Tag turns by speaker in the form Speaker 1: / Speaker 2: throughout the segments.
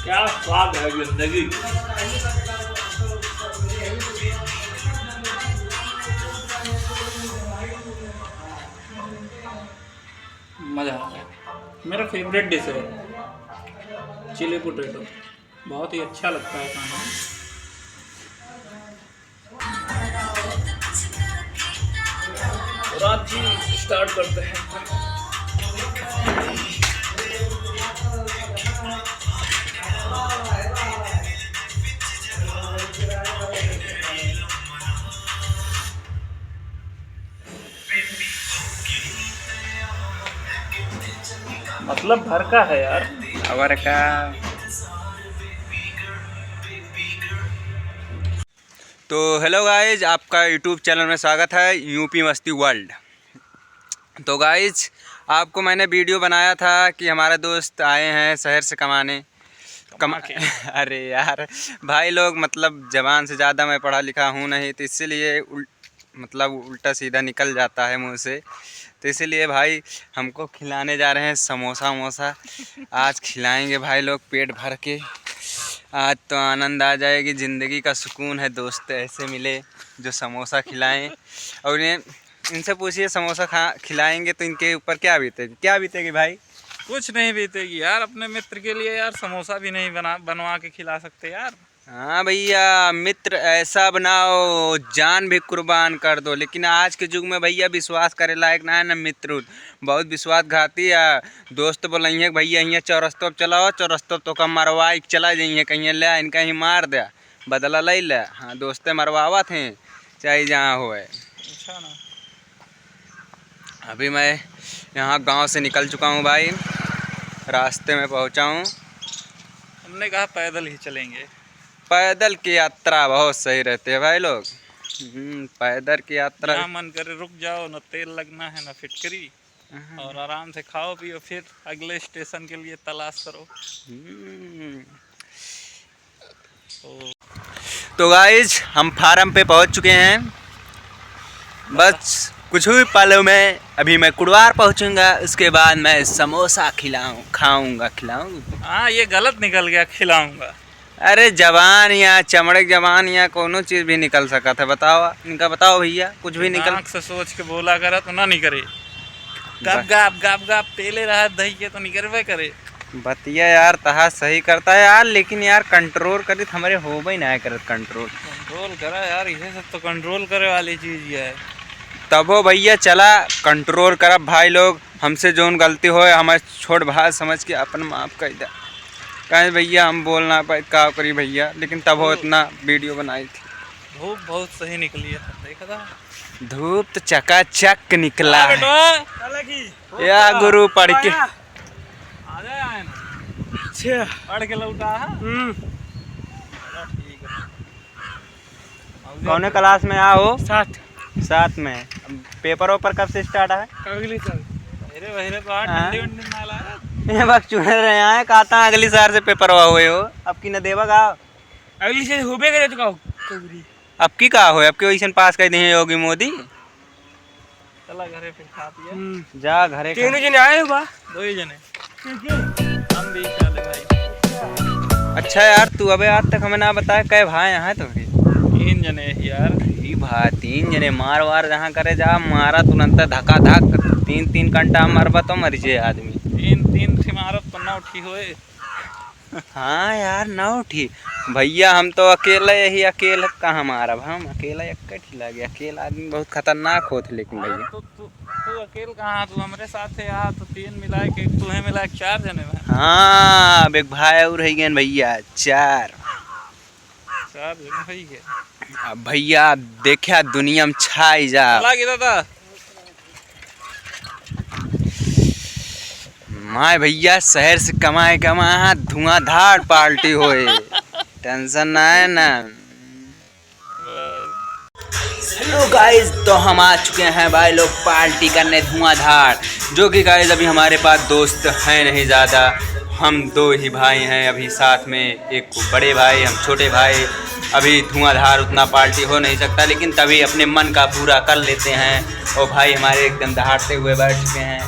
Speaker 1: क्या स्वाद है जिंदगी। मज़ा आ गया। मेरा फेवरेट डिश है चिली पोटैटो, बहुत ही अच्छा लगता है खाना। रात ही स्टार्ट करते हैं। मतलब भर का है यार,
Speaker 2: और का। तो हेलो गाइज, आपका यूट्यूब चैनल में स्वागत है, यूपी मस्ती वर्ल्ड। तो गाइज, आपको मैंने वीडियो बनाया था कि हमारे दोस्त आए हैं शहर से कमाने अरे यार भाई लोग, मतलब जबान से ज़्यादा मैं पढ़ा लिखा हूँ नहीं, तो इसीलिए मतलब उल्टा सीधा निकल जाता है मुँह से। तो इसीलिए भाई हमको खिलाने जा रहे हैं समोसा वमोसा। आज खिलाएंगे भाई लोग पेट भर के। आज तो आनंद आ जाएगी, ज़िंदगी का सुकून है। दोस्त ऐसे मिले जो समोसा खिलाएं। और इनसे पूछिए समोसा खिलाएंगे तो इनके ऊपर क्या बीतेगी भाई?
Speaker 1: कुछ नहीं बीतेगी यार। अपने मित्र के लिए यार समोसा भी नहीं बनवा के खिला सकते यार।
Speaker 2: हाँ भैया, मित्र ऐसा बनाओ जान भी कुर्बान कर दो। लेकिन आज के युग में भैया विश्वास करे लायक ना है ना मित्र, बहुत विश्वासघाती है। दोस्त बोलेंगे भैया यहाँ चौरस्तों चलाओ, चौरस्तों तो कम मरवा चला जाइए, कहीं ले इनका ही मार दे, बदला ले ले। हाँ, दोस्तें मरवावा थे चाहे जहाँ हो।
Speaker 1: अच्छा ना।
Speaker 2: अभी मैं यहाँ गांव से निकल चुका हूँ भाई, रास्ते में पहुँचा हूँ।
Speaker 1: हमने कहा पैदल ही चलेंगे।
Speaker 2: पैदल की यात्रा बहुत सही रहती है भाई लोग। पैदल की यात्रा।
Speaker 1: जहाँ मन करे रुक जाओ, न तेल लगना है न फिटकरी, और आराम से खाओ पियो, फिर अगले स्टेशन के लिए तलाश करो।
Speaker 2: तो गाइज, हम फार्म पे पहुंच चुके हैं। बस कुछ ही पलों में अभी मैं कुड़वार पहुंचूंगा, उसके बाद मैं समोसा खाऊंगा।
Speaker 1: हाँ, ये गलत निकल गया, खिलाऊंगा।
Speaker 2: अरे जवान या चमड़े जवान या कोनो चीज़ भी निकल सका था। बताओ इनका, बताओ भैया, कुछ भी निकल
Speaker 1: से सोच के बोला करा तो ना निकले। गाप पेले रहा दही के तो निकलवे करे।
Speaker 2: बतिया यार तहा सही करता है यार, लेकिन यार कंट्रोल करे हमारे हो भाई ना करे। कंट्रोल
Speaker 1: करा यार, ये सब तो कंट्रोल करे वाली चीज़ है।
Speaker 2: तब हो भैया, चला कंट्रोल करा भाई लोग। हमसे जोन गलती हो हमारे छोट भाई समझ के अपन माफ़ कर दे। कहीं भैया हम बोल ना पाए का करी भैया, लेकिन तब हो इतना वीडियो बनाई थी।
Speaker 1: धूप बहुत सही निकली है, देखा था।
Speaker 2: धूप तो चकाचक निकला है या गुरु पढ़ के
Speaker 1: पढ़ के लौटा है।
Speaker 2: कौन क्लास में आओ?
Speaker 1: साथ
Speaker 2: में। पेपर ओपर कब से स्टार्ट है?
Speaker 1: अगली साल।
Speaker 2: ये वक्त चुन रहे हैं, कहता अगली साल से पेपर हुए हो। अब की न देवा का
Speaker 1: अगली से होबे करे तो
Speaker 2: अब की का हो? अब के वैसे पास कर दिए योगी मोदी।
Speaker 1: चला घरे फिर खा पिया।
Speaker 2: जा घरे।
Speaker 1: तीनों जने आए हो बा? दो ही जने। हम भी चले भाई।
Speaker 2: अच्छा यार, तू अबे आज तक हमें ना बताया कै भाई यहाँ तो?
Speaker 1: 3 जने यार।
Speaker 2: भाई 3 जने मार वार जहाँ करे जा, मारा तुरंत धक्का धक 3 घंटा मरबा तो मर जाए आदमी।
Speaker 1: 3 थी मारत तो 9 ठी होए।
Speaker 2: हाँ यार 9 ठी भैया, हम तो अकेले यही अकेले कहाँ मारब, हम अकेला एक लगे। अकेला आदमी बहुत खतरनाक होते। लेकिन भैया
Speaker 1: तू अकेले कहाँ, तू हमारे साथ है यार। तो 3 मिलाए के तुम्हें मिलाए 4 जने में।
Speaker 2: हाँ, अब एक भाई और रह गए भैया, 4
Speaker 1: जने हो गए।
Speaker 2: अब भैया देखा दुनिया में छाई जा।
Speaker 1: दादा
Speaker 2: माय भैया शहर से कमाए धुआंधार पार्टी होए, टेंशन ना है ना। हेलो गाइस, तो हम आ चुके हैं भाई लोग पार्टी करने धुआंधार। जो कि गाइस अभी हमारे पास दोस्त हैं नहीं ज़्यादा, हम 2 ही भाई हैं अभी साथ में, एक बड़े भाई, हम छोटे भाई। अभी धुआंधार उतना पार्टी हो नहीं सकता, लेकिन तभी अपने मन का पूरा कर लेते हैं। और भाई हमारे एकदम दहाड़ते हुए बैठ चुके हैं।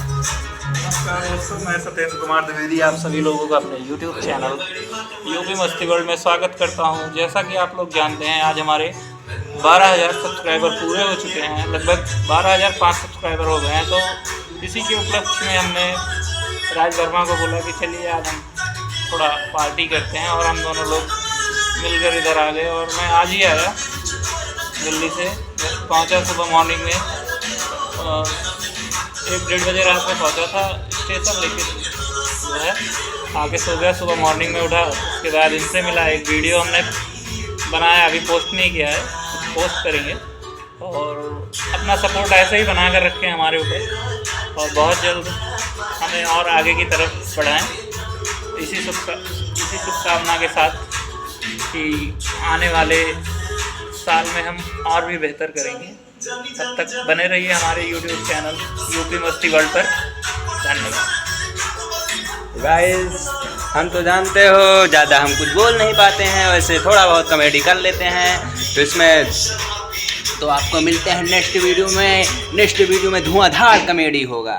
Speaker 1: नमस्कार दोस्तों, मैं सत्येंद्र कुमार द्विवेदी आप सभी लोगों का अपने YouTube चैनल यूपी मस्ती वर्ल्ड में स्वागत करता हूं। जैसा कि आप लोग जानते हैं, आज हमारे 12,000 सब्सक्राइबर पूरे हो चुके हैं, लगभग 12,005 सब्सक्राइबर हो गए हैं। तो इसी के उपलक्ष्य में हमने राज वर्मा को बोला कि चलिए आज हम थोड़ा पार्टी करते हैं, और हम दोनों लोग मिलकर इधर आ गए। और मैं आज ही आया दिल्ली से, पहुँचा सुबह मॉर्निंग में 1-1:30 बजे रात में पहुंचा था स्टेशन, लेकिन जो है आके सो गया। सुबह मॉर्निंग में उठा, उसके बाद इनसे मिला, एक वीडियो हमने बनाया, अभी पोस्ट नहीं किया है, पोस्ट करेंगे। और अपना सपोर्ट ऐसे ही बना कर रखें हमारे ऊपर, और बहुत जल्द हमें और आगे की तरफ बढ़ाएं। इसी शुभकामना के साथ कि आने वाले साल में हम और भी बेहतर करेंगे। तब तक बने रहिए हमारे YouTube चैनल यूपी मस्ती वर्ल्ड पर। धन्यवाद।
Speaker 2: गाइस, हम तो जानते हो ज़्यादा हम कुछ बोल नहीं पाते हैं, वैसे थोड़ा बहुत कॉमेडी कर लेते हैं। तो इसमें तो आपको मिलते हैं नेक्स्ट वीडियो में धुआंधार कॉमेडी होगा।